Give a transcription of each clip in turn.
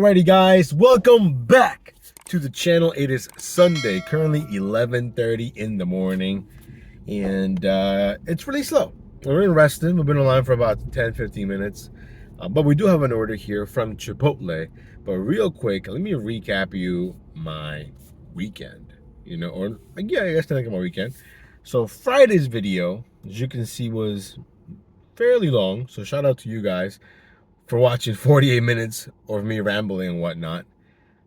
Alrighty guys, welcome back to the channel. It is Sunday, currently 11:30 in the morning, and it's really slow. We're in Reston. We've been online for about 10-15 minutes, but we do have an order here from Chipotle. But real quick, let me recap you my weekend, or yeah, I guess I think of my weekend. So Friday's video, as you can see, was fairly long, so shout out to you guys for watching 48 minutes of me rambling and whatnot.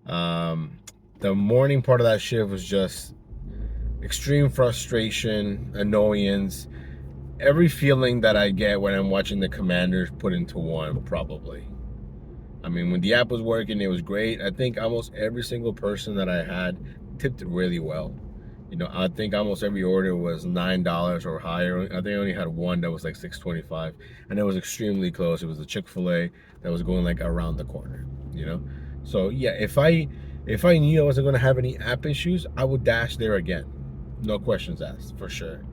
The morning part of that shift was just extreme frustration, annoyance, every feeling that I get when I'm watching the Commanders put into one, probably. I mean, when the app was working, it was great. I think almost every single person that I had tipped really well. I think almost every order was $9 or higher. I think I only had one that was like $6.25, and it was extremely close. It was the Chick-fil-A that was going like around the corner. So yeah, if I knew I wasn't gonna have any app issues, I would dash there again, no questions asked, for sure.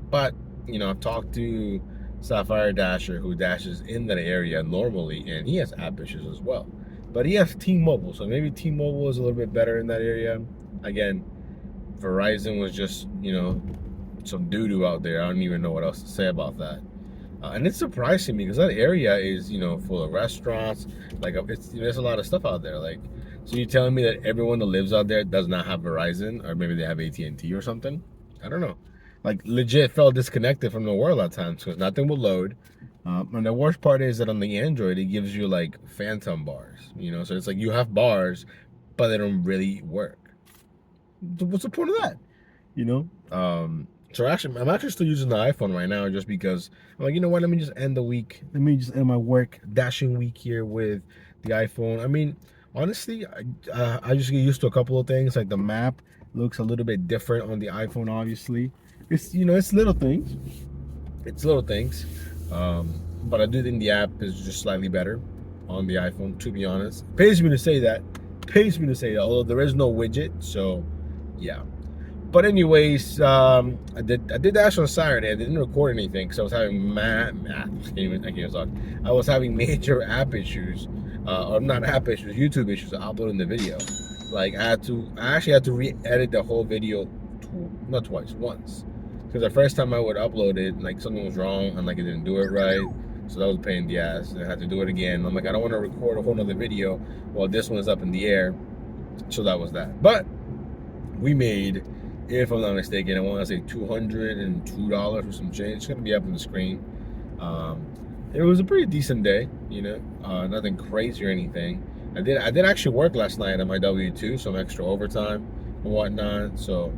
But I've talked to Sapphire Dasher, who dashes in that area normally, and he has app issues as well. But he has T-Mobile, so maybe T-Mobile is a little bit better in that area. Again, Verizon was just, some doo-doo out there. I don't even know what else to say about that. And it's surprising me because that area is, full of restaurants. Like, there's a lot of stuff out there. Like, so you're telling me that everyone that lives out there does not have Verizon, or maybe they have AT&T or something? I don't know. Like, legit felt disconnected from the world at times because nothing will load. And the worst part is that on the Android, it gives you like phantom bars. So it's like you have bars, but they don't really work. What's the point of that? So actually, I'm actually still using the iPhone right now just because I'm like, you know what? Let me just end the week. Let me just end my work dashing week here with the iPhone. I mean, honestly, I just get used to a couple of things. Like the map looks a little bit different on the iPhone. Obviously, it's little things. It's little things. But I do think the app is just slightly better on the iPhone. To be honest, pays me to say that. Although there is no widget, so. Yeah, but anyways, I did dash on Saturday. I didn't record anything because I was having I can't even talk. I was having major app issues, or not app issues, YouTube issues uploading the video. Like I actually had to re-edit the whole video, not twice, once, because the first time I would upload it, like something was wrong and like it didn't do it right. So that was a pain in the ass. I had to do it again. I'm like, I don't want to record a whole nother video while this one is up in the air. So that was that. But we made, if I'm not mistaken, I want to say $202 or some change. It's going to be up on the screen. It was a pretty decent day, nothing crazy or anything. I did actually work last night on my W-2, some extra overtime and whatnot. So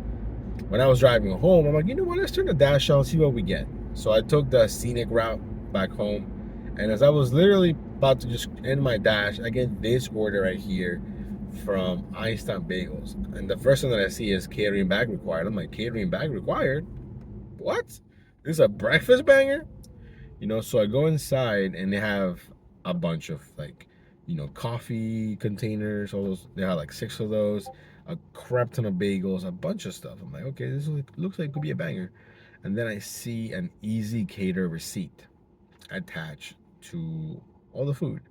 when I was driving home, I'm like, you know what, let's turn the dash on and see what we get. So I took the scenic route back home. And as I was literally about to just end my dash, I get this order right here from Einstein Bagels, and the first thing that I see is catering bag required. I'm like, catering bag required? What? This is a breakfast banger? So I go inside and they have a bunch of like, coffee containers, all those. They have like 6 of those, a crap ton of bagels, a bunch of stuff. I'm like, okay, this looks like it could be a banger. And then I see an Easy Cater receipt attached to all the food.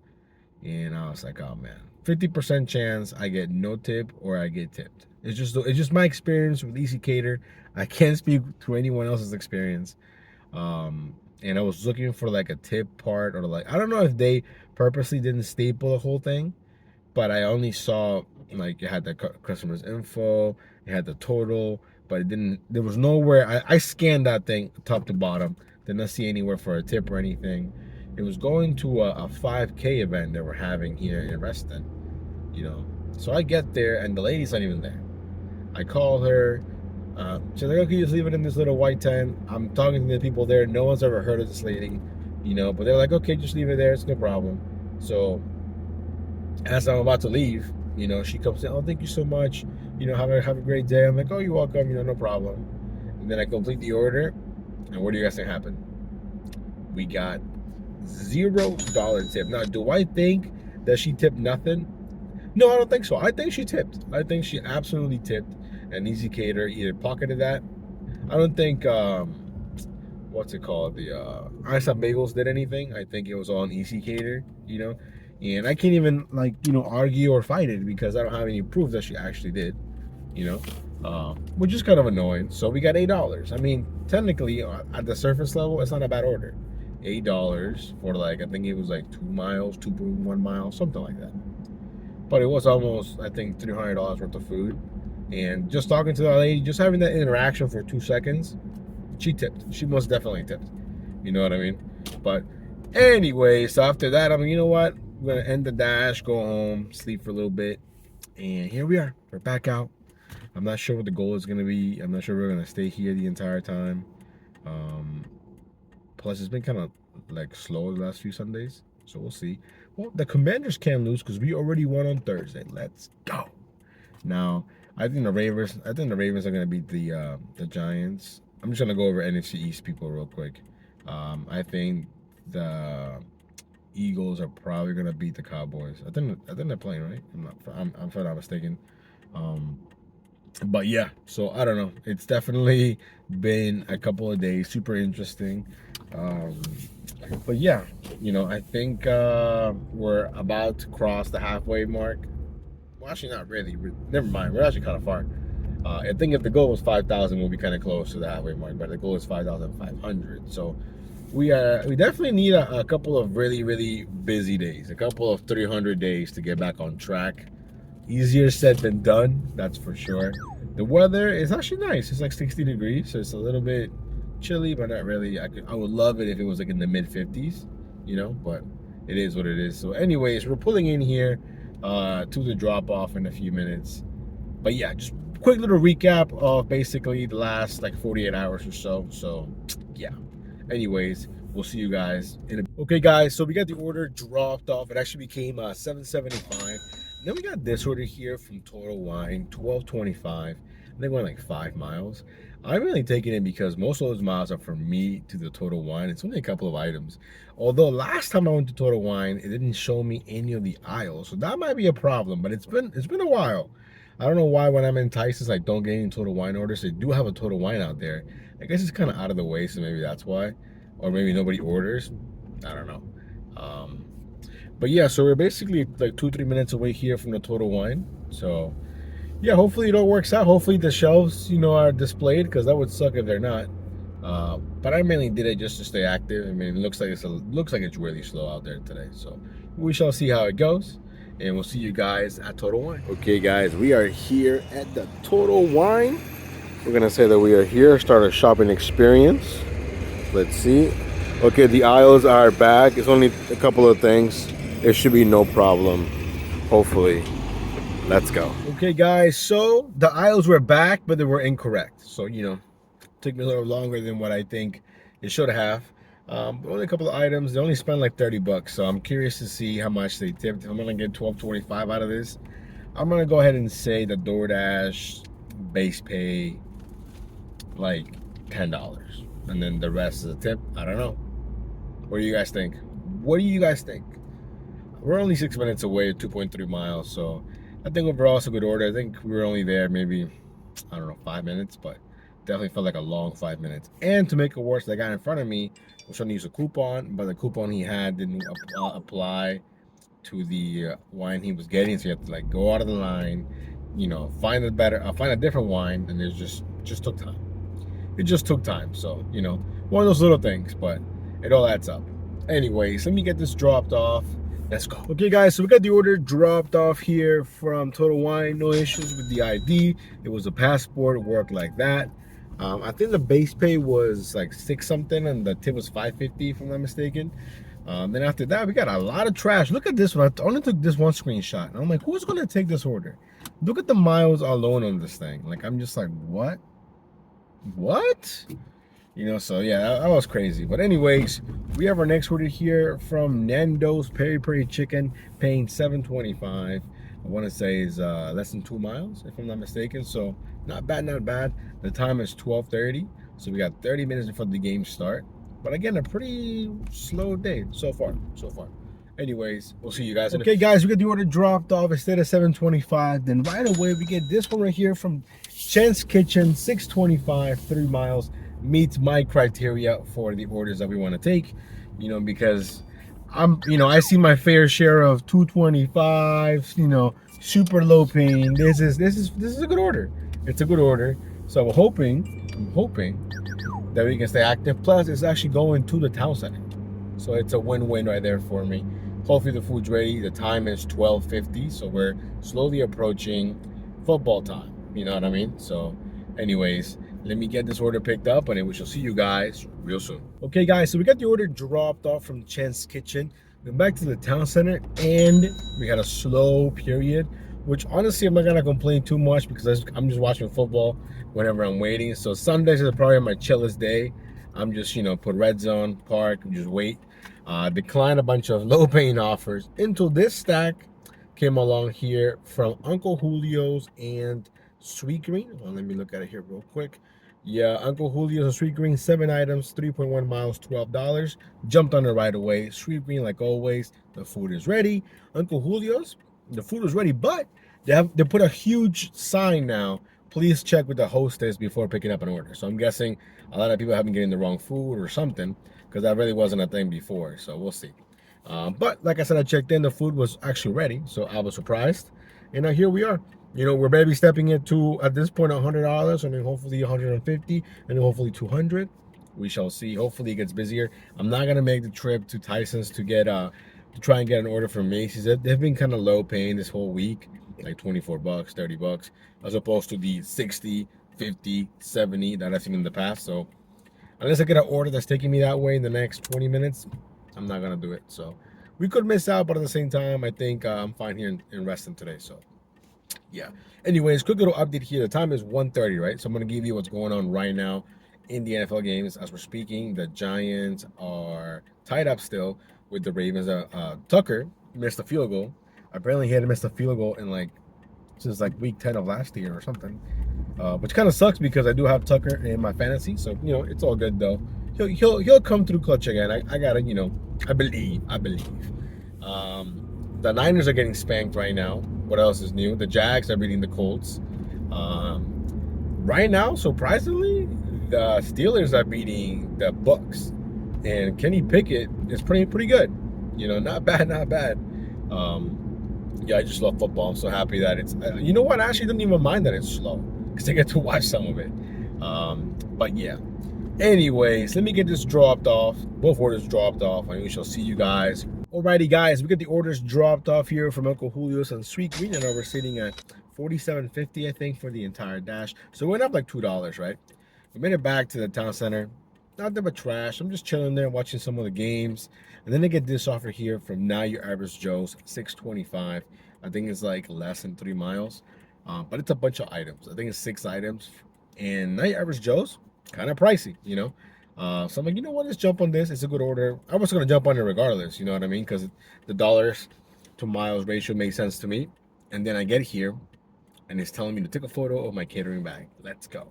And I was like, oh man, 50% chance I get no tip or I get tipped. It's just my experience with Easy Cater. I can't speak to anyone else's experience. And I was looking for like a tip part, or like, I don't know if they purposely didn't staple the whole thing, but I only saw like it had the customer's info, it had the total, but it didn't, there was nowhere. I scanned that thing top to bottom, did not see anywhere for a tip or anything. It was going to a 5K event that we're having here in Reston, So I get there and the lady's not even there. I call her. She's like, okay, just leave it in this little white tent. I'm talking to the people there. No one's ever heard of this lady, but they're like, okay, just leave it there. It's no problem. So as I'm about to leave, she comes in, oh, thank you so much. Have a great day. I'm like, oh, you're welcome. No problem. And then I complete the order. And what do you guys think happened? We got $0 tip. Now, do I think that she tipped nothing? No, I don't think so. I think she tipped. I think she absolutely tipped. And Easy Cater either pocketed that. I don't think what's it called? The Einstein Bagels did anything. I think it was on Easy Cater. And I can't even like, argue or fight it because I don't have any proof that she actually did, which is kind of annoying. So we got $8. I mean, technically at the surface level, it's not a bad order. $8 for like, I think it was like 2 miles, 2.1 miles, something like that. But it was almost, I think, $300 worth of food. And just talking to that lady, just having that interaction for 2 seconds, she tipped. She most definitely tipped. You know what I mean? But anyway, so after that, I'm like, you know what? I'm gonna end the dash, go home, sleep for a little bit, and here we are. We're back out. I'm not sure what the goal is gonna be. I'm not sure we're gonna stay here the entire time. Plus, it's been kind of like slow the last few Sundays, so we'll see. Well, the Commanders can't lose because we already won on Thursday. Let's go. Now, I think the Ravens are gonna beat the Giants. I'm just gonna go over NFC East people real quick. I think the Eagles are probably gonna beat the Cowboys. I think they're playing, right? I'm if I'm not mistaken. But yeah, so I don't know. It's definitely been a couple of days, super interesting. But yeah, I think we're about to cross the halfway mark. Well, actually, not really. Never mind. We're actually kind of far. I think if the goal was 5,000, we'll be kind of close to the halfway mark. But the goal is 5,500. So we definitely need a couple of really, really busy days. A couple of 300 days to get back on track. Easier said than done, that's for sure. The weather is actually nice. It's like 60 degrees, so it's a little bit chilly, but not really. I would love it if it was like in the mid 50s, but it is what it is. So anyways, we're pulling in here to the drop off in a few minutes. But yeah, just quick little recap of basically the last like 48 hours or so. So yeah. Anyways, we'll see you guys in a... Okay guys, so we got the order dropped off. It actually became $7.75. Then we got this order here from Total Wine, $12.25. They went like 5 miles. I'm really taking it because most of those miles are from me to the Total Wine. It's only a couple of items. Although last time I went to Total Wine, it didn't show me any of the aisles. So that might be a problem, but it's been a while. I don't know why when I'm in Tyson's I don't get any Total Wine orders. They do have a Total Wine out there. I guess it's kind of out of the way, so maybe that's why. Or maybe nobody orders. I don't know. But yeah, so we're basically like 2-3 minutes away here from the Total Wine. So yeah, hopefully it all works out. Hopefully the shelves, are displayed, because that would suck if they're not. But I mainly did it just to stay active. I mean, it looks like it's really slow out there today. So we shall see how it goes, and we'll see you guys at Total Wine. Okay, guys, we are here at the Total Wine. We're gonna say that we are here. Start a shopping experience. Let's see. Okay, the aisles are back. It's only a couple of things. It should be no problem, hopefully. Let's go. Okay, guys, so the aisles were back, but they were incorrect. So, took me a little longer than what I think it should have. Only a couple of items. They only spent like $30, so I'm curious to see how much they tipped. If I'm gonna get $12.25 out of this, I'm gonna go ahead and say the DoorDash base pay like $10, and then the rest is a tip. I don't know. What do you guys think? We're only 6 minutes away, 2.3 miles, so I think overall it's a good order. I think we were only there maybe, 5 minutes, but definitely felt like a long 5 minutes. And to make it worse, the guy in front of me was trying to use a coupon, but the coupon he had didn't apply to the wine he was getting, so you have to like go out of the line, find a different wine, and it just took time. It just took time, so one of those little things, but it all adds up. Anyways, let me get this dropped off. Let's go. Okay, guys, so we got the order dropped off here from Total Wine. No issues with the ID. It was a passport. It worked like that. I think the base pay was like 6 something, and the tip was $5.50 if I'm not mistaken. Then after that, we got a lot of trash. Look at this one. I only took this one screenshot. And I'm like, who's gonna take this order? Look at the miles alone on this thing. Like, I'm just like, what? So yeah, that was crazy. But anyways, we have our next order here from Nando's Peri Peri Chicken, paying $7.25. I want to say is less than 2 miles, if I'm not mistaken. So not bad. The time is 12:30, so we got 30 minutes before the game start. But again, a pretty slow day so far. Anyways, we'll see you guys. Okay, guys, we got the order dropped off instead of $7.25. Then right away we get this one right here from Chen's Kitchen, $6.25, 3 miles. Meets my criteria for the orders that we want to take, because I see my fair share of 225, super low pain. This is a good order. It's a good order. So I'm hoping that we can stay active. Plus, it's actually going to the town center, so it's a win-win right there for me. Hopefully, the food's ready. The time is 12:50, so we're slowly approaching football time. You know what I mean? So, anyways, let me get this order picked up, and then we shall see you guys real soon. Okay, guys, so we got the order dropped off from Chen's Kitchen. Went back to the town center, and we had a slow period, which honestly I'm not gonna complain too much because I'm just watching football whenever I'm waiting. So Sundays is probably my chillest day. I'm just put red zone, park, and just wait. Decline a bunch of low paying offers until this stack came along here from Uncle Julio's and Sweet Green. Well, let me look at it here real quick. Yeah, Uncle Julio's and Sweet Green, 7 items, 3.1 miles, $12. Jumped on it right away. Sweet Green, like always, the food is ready. Uncle Julio's, the food is ready, but they put a huge sign now. Please check with the hostess before picking up an order. So I'm guessing a lot of people have been getting the wrong food or something, because that really wasn't a thing before. So we'll see. But like I said, I checked in. The food was actually ready, so I was surprised. And here we are. We're baby stepping it to, at this point, $100, and then hopefully 150, and then hopefully 200. We shall see. Hopefully it gets busier. I'm not gonna make the trip to Tyson's to get to try and get an order from Macy's. They've been kind of low paying this whole week, like $24, $30, as opposed to the 60, 50, 70 that I've seen in the past. So unless I get an order that's taking me that way in the next 20 minutes, I'm not gonna do it. So we could miss out, but at the same time, I think I'm fine here in Reston today. So yeah. Anyways, quick little update here. The time is 1:30, right? So I'm gonna give you what's going on right now in the NFL games as we're speaking. The Giants are tied up still with the Ravens. Tucker missed a field goal. Apparently, he hadn't missed a field goal in since week 10 of last year or something. Which kind of sucks because I do have Tucker in my fantasy, so it's all good though. He'll come through clutch again. I gotta I believe. The Niners are getting spanked right now. What else is new? The Jags are beating the Colts. Right now, surprisingly, the Steelers are beating the Bucks, and Kenny Pickett is pretty good. Not bad. Yeah, I just love football. I'm so happy that it's. You know what? I actually didn't even mind that it's slow because I get to watch some of it. But yeah. Anyways, let me get this dropped off. Both orders dropped off, and we shall see you guys. Alrighty, guys, we get the orders dropped off here from Uncle Julio's and Sweet Green, and we're sitting at $47.50, I think, for the entire dash. So it went up like $2, right? We made it back to the town center. Nothing but trash. I'm just chilling there watching some of the games. And then they get this offer here from Now Your Average Joe's, $6.25. I think it's like less than 3 miles. But it's a bunch of items. I think it's 6 items. And Now Your Average Joe's, kind of pricey, So I'm like, you know what, let's jump on this. It's a good order. I was going to jump on it regardless, you know what I mean? Because the dollars to miles ratio makes sense to me. And then I get here, and it's telling me to take a photo of my catering bag. Let's go.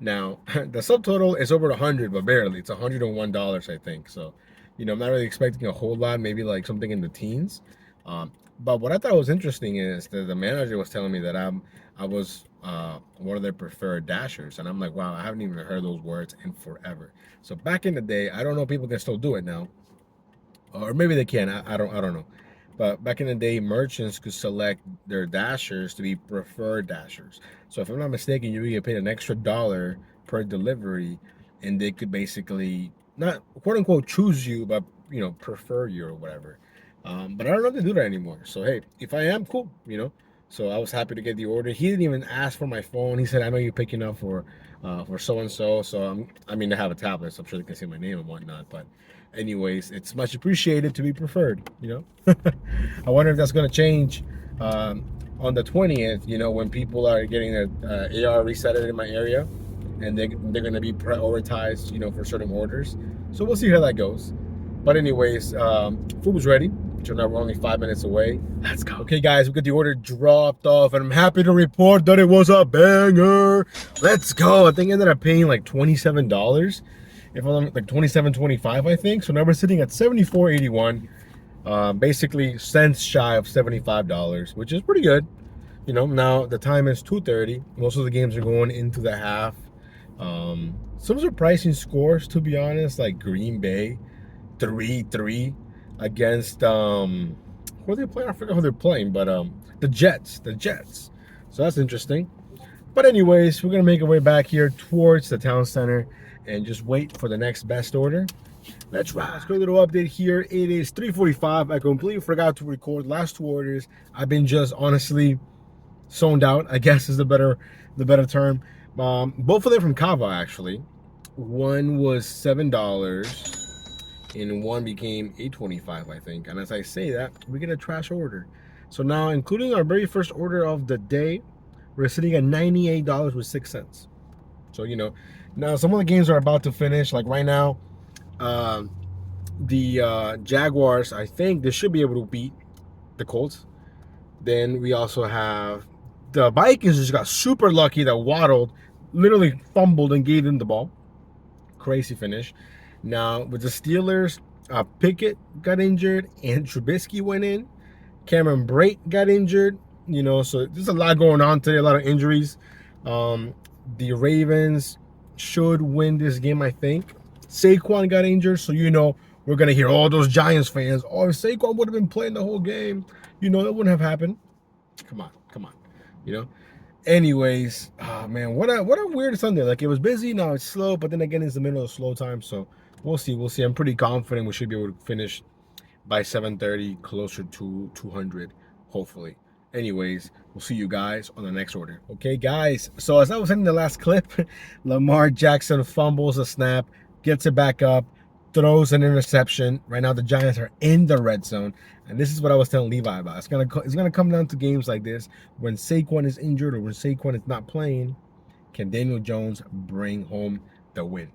Now, the subtotal is over 100, but barely. It's $101, I think. So, I'm not really expecting a whole lot, maybe like something in the teens. But what I thought was interesting is that the manager was telling me that I was one of their preferred dashers, and I'm like, wow, I haven't even heard those words in forever. So back in the day, I don't know if people can still do it now, or maybe they can. I don't know. But back in the day, merchants could select their dashers to be preferred dashers. So if I'm not mistaken, you would get paid an extra $1 per delivery, and they could basically not quote unquote choose you, but prefer you or whatever. But I don't know if they do that anymore. So hey, if I am, cool, So I was happy to get the order. He didn't even ask for my phone. He said, "I know you're picking up for so and so." So I have a tablet, so I'm sure they can see my name and whatnot. But anyways, it's much appreciated to be preferred. I wonder if that's going to change on the 20th. When people are getting their AR reset in my area, and they're going to be prioritized, for certain orders. So we'll see how that goes. But anyways, food was ready. So now we're only 5 minutes away. Let's go. Okay, guys, we got the order dropped off, and I'm happy to report that it was a banger. Let's go. I think I ended up paying like $27. If I'm like $27.25, I think. So now we're sitting at $74.81. Basically cents shy of $75, which is pretty good. Now the time is 2:30. Most of the games are going into the half. Some surprising scores, to be honest, like Green Bay 3-3 against who are they playing? I forgot who they're playing, but the Jets. So that's interesting. But anyways, we're gonna make our way back here towards the town center and just wait for the next best order. Let's ride. Let's go. A little update here. It is 3:45. I completely forgot to record last two orders. I've been just honestly zoned out, I guess is the better term. Both of them from Kava actually. One was $7 and one became $8.25, I think. And as I say that, we get a trash order. So now, including our very first order of the day, we're sitting at $98.06. So, you know, now some of the games are about to finish. Like right now, the Jaguars, I think they should be able to beat the Colts. Then we also have the Vikings just got super lucky that Waddle literally fumbled and gave them the ball. Crazy finish. Now with the Steelers, Pickett got injured and Trubisky went in. Cameron Brate got injured. You know, so there's a lot going on today, a lot of injuries. The Ravens should win this game, I think. Saquon got injured, so you know we're gonna hear all those Giants fans. Oh, if Saquon would have been playing the whole game, you know that wouldn't have happened. Come on, you know. Anyways, oh man, what a weird Sunday. Like it was busy, now it's slow, but then again it's the middle of slow time, so we'll see. I'm pretty confident we should be able to finish by 7:30, closer to 200, hopefully. Anyways, we'll see you guys on the next order. Okay, guys. So as I was in the last clip, Lamar Jackson fumbles a snap, gets it back up, throws an interception. Right now, the Giants are in the red zone, and this is what I was telling Levi about. It's gonna come down to games like this when Saquon is injured or when Saquon is not playing. Can Daniel Jones bring home the win?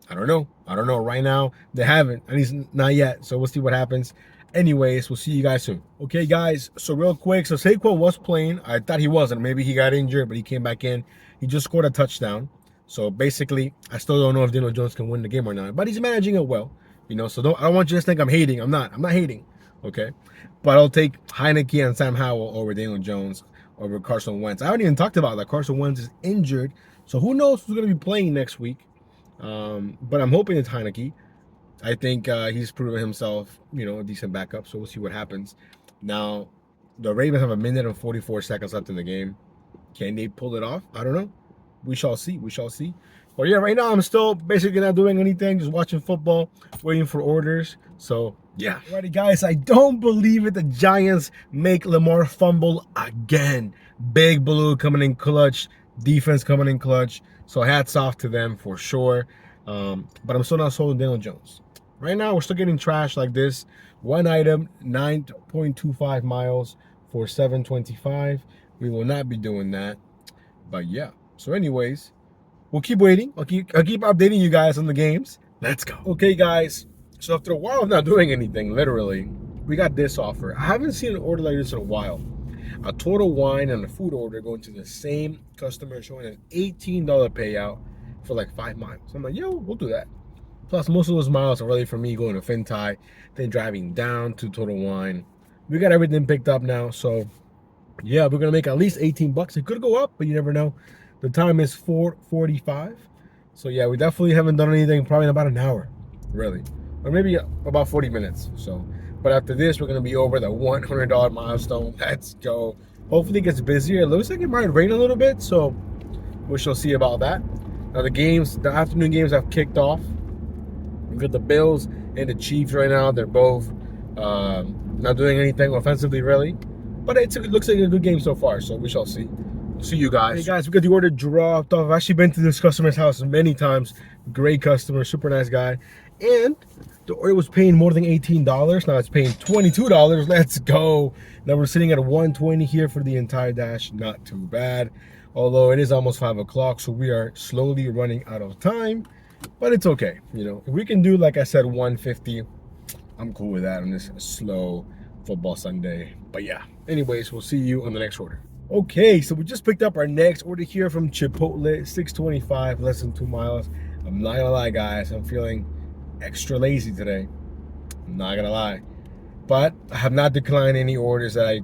I don't know. Right now, they haven't, at least not yet. So we'll see what happens. Anyways, we'll see you guys soon. Okay, guys. So real quick, so Saquon was playing. I thought he wasn't. Maybe he got injured, but he came back in. He just scored a touchdown. So basically, I still don't know if Daniel Jones can win the game or not. But he's managing it well. You know, so I don't want you to think I'm hating. I'm not hating. Okay, but I'll take Heineke and Sam Howell over Daniel Jones over Carson Wentz. I haven't even talked about that. Carson Wentz is injured, so who knows who's going to be playing next week. But I'm hoping it's Heineke. I think he's proven himself, you know, a decent backup. So we'll see what happens. Now, the Ravens have 1 minute and 44 seconds left in the game. Can they pull it off? I don't know. We shall see. But yeah, right now I'm still basically not doing anything, just watching football, waiting for orders. So yeah. Alrighty, guys, I don't believe it. The Giants make Lamar fumble again. Big Blue coming in clutch, defense coming in clutch. So hats off to them for sure. But I'm still not sold on Daniel Jones. Right now, we're still getting trash like this. One item, 9.25 miles for $7.25. We will not be doing that. But yeah. So anyways, we'll keep waiting. I'll keep updating you guys on the games. Let's go. Okay, guys. So after a while of not doing anything, literally, we got this offer. I haven't seen an order like this in a while. A Total Wine and a food order going to the same customer, showing an $18 payout for like 5 miles. So I'm like, yo, we'll do that. Plus, most of those miles are really for me going to Fintai, then driving down to Total Wine. We got everything picked up now, so yeah, we're gonna make at least 18 bucks. It could go up, but you never know. The time is 4:45, so yeah, we definitely haven't done anything probably in about an hour, really, or maybe about 40 minutes. So, but after this, we're gonna be over the $100 milestone. Let's go. Hopefully, it gets busier. It looks like it might rain a little bit, so we shall see about that. Now the afternoon games have kicked off. We've got the Bills and the Chiefs right now. They're both not doing anything offensively, really. But it looks like a good game so far, so we shall see. See you guys. Hey guys, we got the order dropped off. I've actually been to this customer's house many times. Great customer, super nice guy. And the order was paying more than $18. Now it's paying $22. Let's go. Now we're sitting at $120 here for the entire dash. Not too bad. Although it is almost 5 o'clock, so we are slowly running out of time. But it's okay, you know. If we can do, like I said, 150, I'm cool with that on this slow football Sunday. But yeah, anyways, we'll see you on the next order. Okay, so we just picked up our next order here from Chipotle, 625, less than 2 miles. I'm not gonna lie, guys, I'm feeling extra lazy today. I'm not gonna lie. But I have not declined any orders that I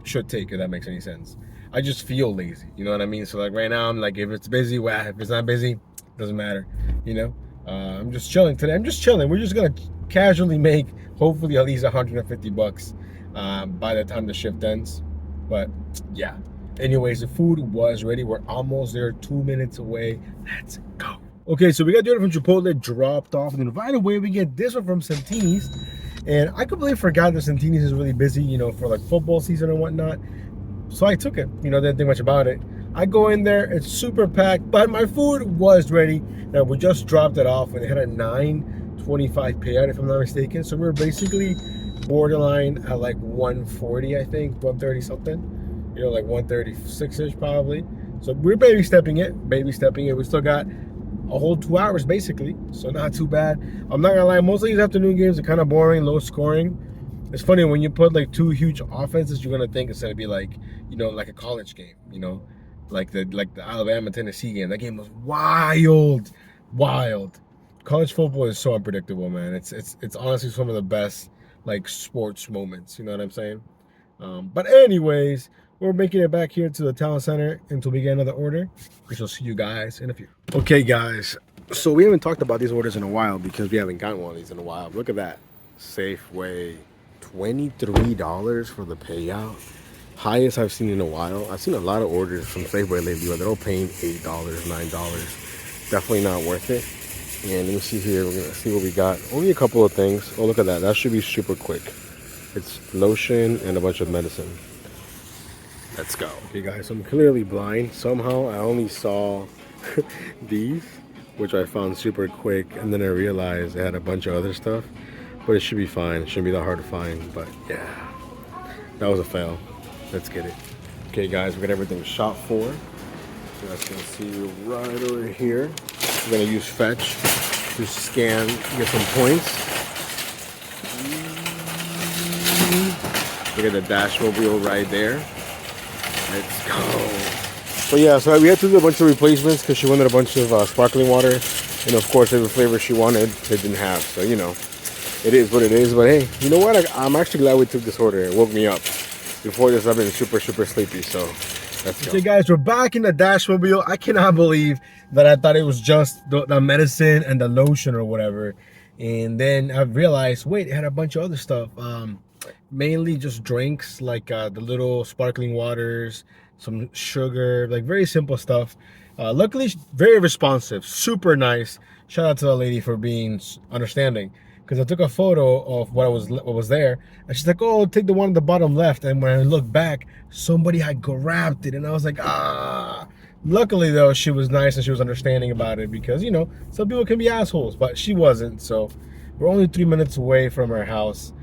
should take, if that makes any sense. I just feel lazy, you know what I mean? So like right now, I'm like, if it's busy, well, if it's not busy, doesn't matter, you know? I'm just chilling today. I'm just chilling. We're just gonna casually make hopefully at least 150 bucks by the time the shift ends. But yeah, anyways, the food was ready. We're almost there, 2 minutes away. Let's go. Okay, so we got the order from Chipotle dropped off, and then right away we get this one from Santini's. And I completely forgot that Santini's is really busy, you know, for like football season and whatnot. So I took it, you know, didn't think much about it. I go in there, it's super packed, but my food was ready. Now we just dropped it off and they had a 9:25 payout, if I'm not mistaken. So we were basically borderline at like 140, I think, 130 something, you know, like 136-ish probably. So we're baby stepping it. We still got a whole 2 hours basically, so not too bad. I'm not gonna lie, most of these afternoon games are kind of boring, low scoring. It's funny when you put like 2 huge offenses, you're gonna think it's gonna be like, you know, like a college game, you know, like the Alabama Tennessee game. That game was wild. College football is so unpredictable, man. It's honestly some of the best like sports moments. You know what I'm saying? But anyways, we're making it back here to the town center until we get another order. We shall see you guys in a few. Okay, guys. So we haven't talked about these orders in a while because we haven't gotten one of these in a while. Look at that. Safeway. $23 for the payout. Highest I've seen in a while. I've seen a lot of orders from Safeway lately, but they're all paying $8, $9. Definitely not worth it. And let me see here. We're gonna see what we got. Only a couple of things. Oh, look at that. That should be super quick. It's lotion and a bunch of medicine. Let's go. Okay, guys, I'm clearly blind. Somehow I only saw these, which I found super quick, and then I realized they had a bunch of other stuff. But it should be fine. It shouldn't be that hard to find. But yeah, that was a fail. Let's get it. Okay, guys, we got everything shot for. You guys can see right over here. We're gonna use Fetch to scan, get some points. Look at the dash mobile right there. Let's go. But yeah, so we had to do a bunch of replacements because she wanted a bunch of sparkling water, and of course, every flavor she wanted, they didn't have. So you know, it is what it is. But hey, you know what? I'm actually glad we took this order. It woke me up. Before this, I've been super sleepy. So let's go. Okay, guys, we're back in the Dashmobile. I cannot believe that I thought it was just the medicine and the lotion or whatever, and then I realized, wait, it had a bunch of other stuff. Mainly just drinks, like the little sparkling waters, some sugar, like very simple stuff. Luckily, very responsive, super nice. Shout out to the lady for being understanding, because I took a photo of what was there, and she's like, "Oh, take the one at the bottom left." And when I looked back, somebody had grabbed it, and I was like, "Ah." Luckily, though, she was nice and she was understanding about it, because you know some people can be assholes, but she wasn't. So we're only 3 minutes away from her house.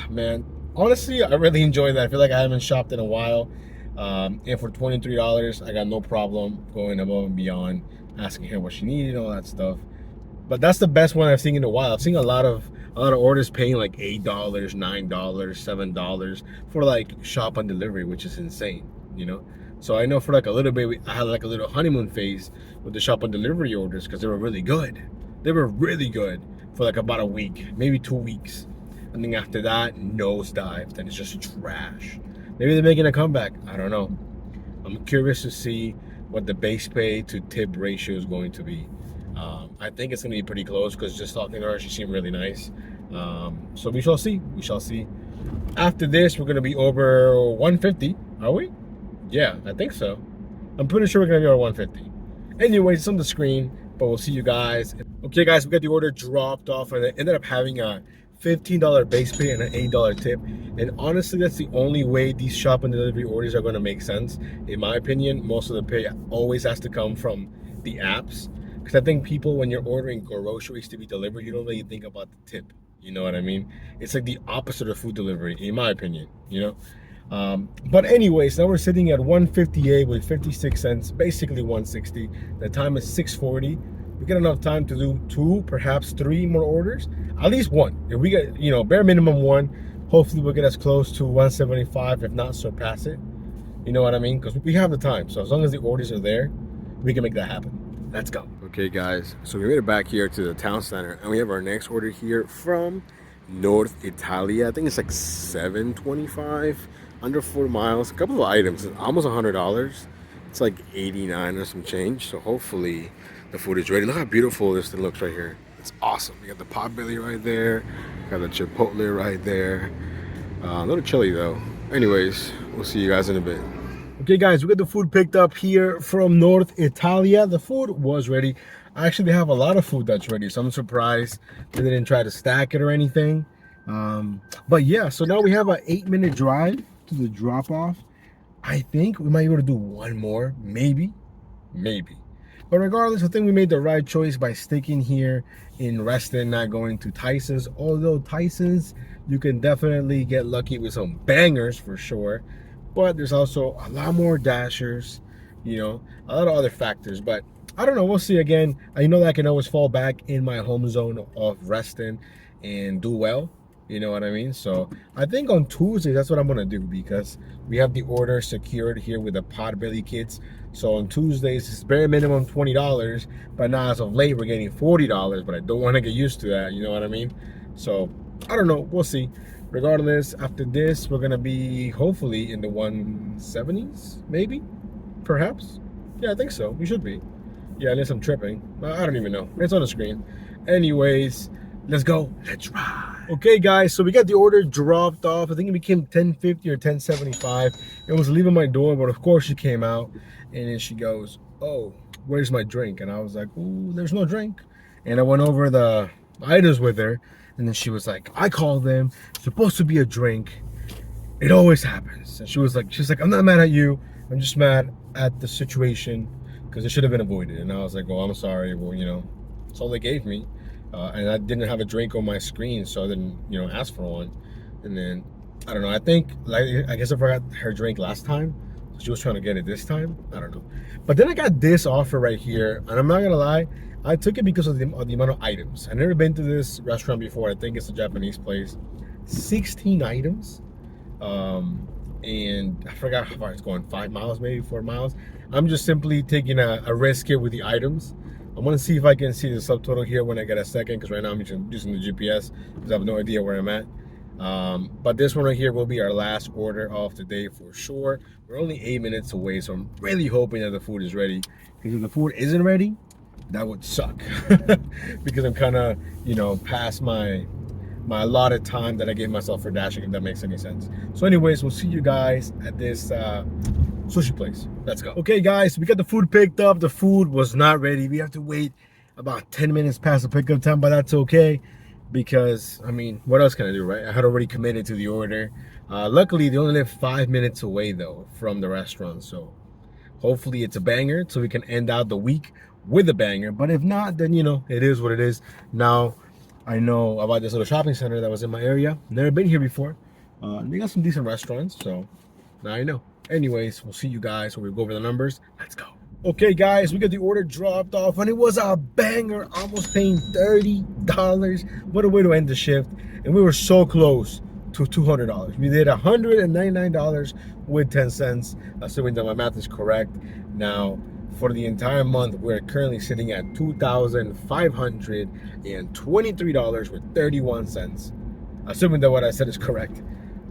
Man, honestly, I really enjoy that. I feel like I haven't shopped in a while, and for $23, I got no problem going above and beyond, asking her what she needed, all that stuff. But that's the best one I've seen in a while. I've seen a lot of orders paying like $8, $9, $7 for like shop on delivery, which is insane, you know. So I know for like a little bit, I had like a little honeymoon phase with the shop on delivery orders because they were really good. They were really good for like about a week, maybe 2 weeks. And then after that, nosedived, and it's just trash. Maybe they're making a comeback. I don't know. I'm curious to see what the base pay to tip ratio is going to be. I think it's going to be pretty close because just talking to her, she seemed really nice. So we shall see. We shall see. After this, we're going to be over 150. Are we? Yeah, I think so. I'm pretty sure we're going to be over 150. Anyways, it's on the screen, but we'll see you guys. Okay, guys, we got the order dropped off, and it ended up having a $15 base pay and an $8 tip. And honestly, that's the only way these shop and delivery orders are going to make sense. In my opinion, most of the pay always has to come from the apps. Because I think people, when you're ordering groceries to be delivered, you don't really think about the tip. You know what I mean? It's like the opposite of food delivery, in my opinion, you know? But anyways, now we're sitting at 158 with 56 cents, basically 160. The time is 6:40. We get enough time to do 2, perhaps 3 more orders. At least 1. If we get, you know, bare minimum 1, hopefully we'll get as close to 175, if not surpass it. You know what I mean? Because we have the time. So as long as the orders are there, we can make that happen. Let's go. Okay, guys. So we made it back here to the town center, and we have our next order here from North Italia. I think it's like $7.25, under 4 miles. A couple of items, almost $100. It's like 89 or some change. So hopefully the food is ready. Look how beautiful this thing looks right here. It's awesome. You got the potbelly right there, got the chipotle right there. A little chilly though. Anyways, we'll see you guys in a bit. Okay guys, we got the food picked up here from North Italia. The food was ready. Actually, they have a lot of food that's ready, so I'm surprised they didn't try to stack it or anything. But yeah, so now we have an 8-minute drive to the drop-off. I think we might be able to do one more, maybe. But regardless, I think we made the right choice by sticking here in Reston, not going to Tyson's. Although Tyson's, you can definitely get lucky with some bangers for sure. But there's also a lot more dashers, you know, a lot of other factors. But I don't know, we'll see. Again, I know that I can always fall back in my home zone of Reston and do well. You know what I mean? So I think on Tuesday, that's what I'm going to do, because we have the order secured here with the Potbelly Kids. So on Tuesdays, it's bare minimum $20, but now as of late, we're getting $40, but I don't want to get used to that. You know what I mean? So I don't know. We'll see. Regardless, after this, we're going to be hopefully in the 170s, maybe, perhaps. Yeah, I think so. We should be. Yeah, unless I'm tripping. I don't even know. It's on the screen. Anyways, let's go. Let's ride. Okay, guys, so we got the order dropped off. I think it became 10:50 or 10:75. It was leaving my door, but of course she came out, and then she goes, "Oh, where's my drink?" And I was like, "Ooh, there's no drink." And I went over the items with her, and then she was like, "I called them. It's supposed to be a drink. It always happens." And she's like, "I'm not mad at you. I'm just mad at the situation because it should have been avoided." And I was like, "Oh, I'm sorry. Well, you know, that's all they gave me." And I didn't have a drink on my screen, so I didn't, you know, ask for one. And then, I don't know, I think, like, I guess I forgot her drink last time, so she was trying to get it this time. I don't know. But then I got this offer right here, and I'm not gonna lie, I took it because of the amount of items. I've never been to this restaurant before. I think it's a Japanese place. 16 items. And I forgot how far it's going, 5 miles, maybe 4 miles. I'm just simply taking a risk here with the items. I'm gonna see if I can see the subtotal here when I get a second, because right now I'm using the GPS because I have no idea where I'm at. But this one right here will be our last order of the day for sure. We're only 8 minutes away, so I'm really hoping that the food is ready. Because if the food isn't ready, that would suck. Because I'm kind of, you know, past my allotted time that I gave myself for dashing, if that makes any sense. So anyways, we'll see you guys at this sushi place. Let's go. Okay guys, we got the food picked up. The food was not ready. We have to wait about 10 minutes past the pickup time, but that's okay, because I mean, what else can I do, right? I had already committed to the order. Luckily they only live 5 minutes away though from the restaurant, so hopefully it's a banger, so we can end out the week with a banger. But if not, then you know, it is what it is. Now I know about this little shopping center that was in my area. Never been here before. They got some decent restaurants, so now I know. Anyways, we'll see you guys when we go over the numbers. Let's go. Okay, guys, we got the order dropped off, and it was a banger. Almost paying $30. What a way to end the shift. And we were so close to $200. We did $199 with 10 cents, assuming that my math is correct. Now, for the entire month, we're currently sitting at $2,523 with 31 cents. Assuming that what I said is correct.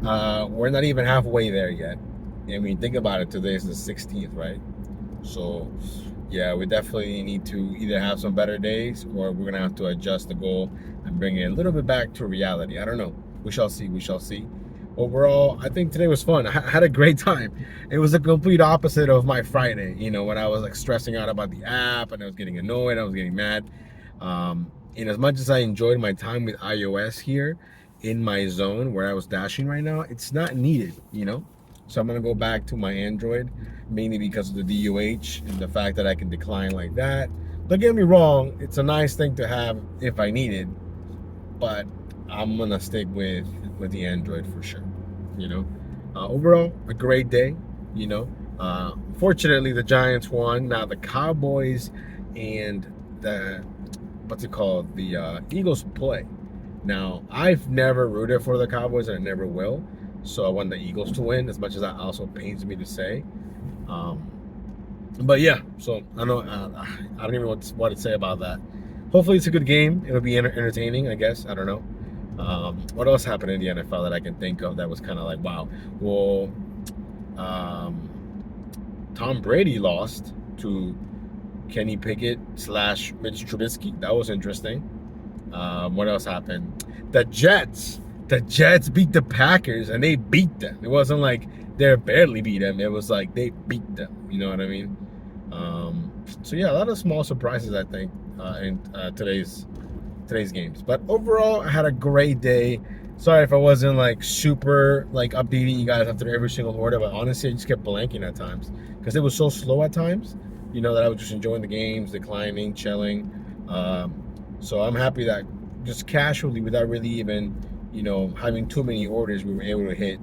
We're not even halfway there yet. I mean, think about it, today is the 16th, right? So, yeah, we definitely need to either have some better days, or we're gonna have to adjust the goal and bring it a little bit back to reality. I don't know. We shall see. We shall see. Overall, I think today was fun. I had a great time. It was a complete opposite of my Friday, you know, when I was like stressing out about the app and I was getting annoyed, I was getting mad. And as much as I enjoyed my time with iOS here in my zone where I was dashing right now, it's not needed, you know? So I'm gonna go back to my Android, mainly because of the DUH and the fact that I can decline like that. Don't get me wrong, it's a nice thing to have if I need it, but I'm gonna stick with the Android for sure, you know. Overall, a great day, you know. Fortunately, the Giants won. Now the Cowboys and the, what's it called, the Eagles play. Now, I've never rooted for the Cowboys, and I never will. So I want the Eagles to win, as much as that also pains me to say. But yeah, so I know I don't even know what to say about that. Hopefully it's a good game. It'll be entertaining, I guess. I don't know. What else happened in the NFL that I can think of that was kind of like, wow? Well, Tom Brady lost to Kenny Pickett / Mitch Trubisky. That was interesting. What else happened? The Jets. The Jets beat the Packers, and they beat them. It wasn't like they barely beat them. It was like they beat them. You know what I mean? So yeah, a lot of small surprises, I think, in today's games. But overall, I had a great day. Sorry if I wasn't like super like updating you guys after every single order, but honestly, I just kept blanking at times because it was so slow at times. You know, that I was just enjoying the games, declining, chilling. So I'm happy that just casually, without really even, you know, having too many orders, we were able to hit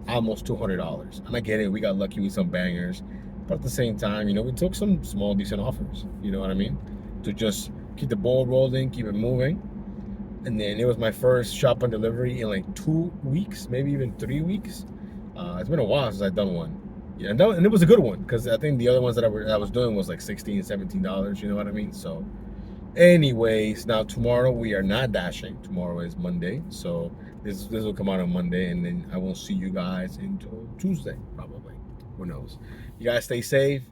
almost $200. And I get it, we got lucky with some bangers, but at the same time, you know, we took some small, decent offers. You know what I mean? To just keep the ball rolling, keep it moving. And then it was my first shop on delivery in like 2 weeks, maybe even 3 weeks. It's been a while since I've done one. Yeah, and it was a good one because I think the other ones that I was doing was like $16, $17. You know what I mean? So, anyways, now tomorrow we are not dashing. Tomorrow is Monday, so this will come out on Monday, and then I won't see you guys until Tuesday probably. Who knows? You guys stay safe.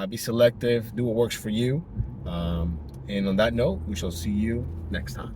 Be selective. Do what works for you. And on that note, we shall see you next time.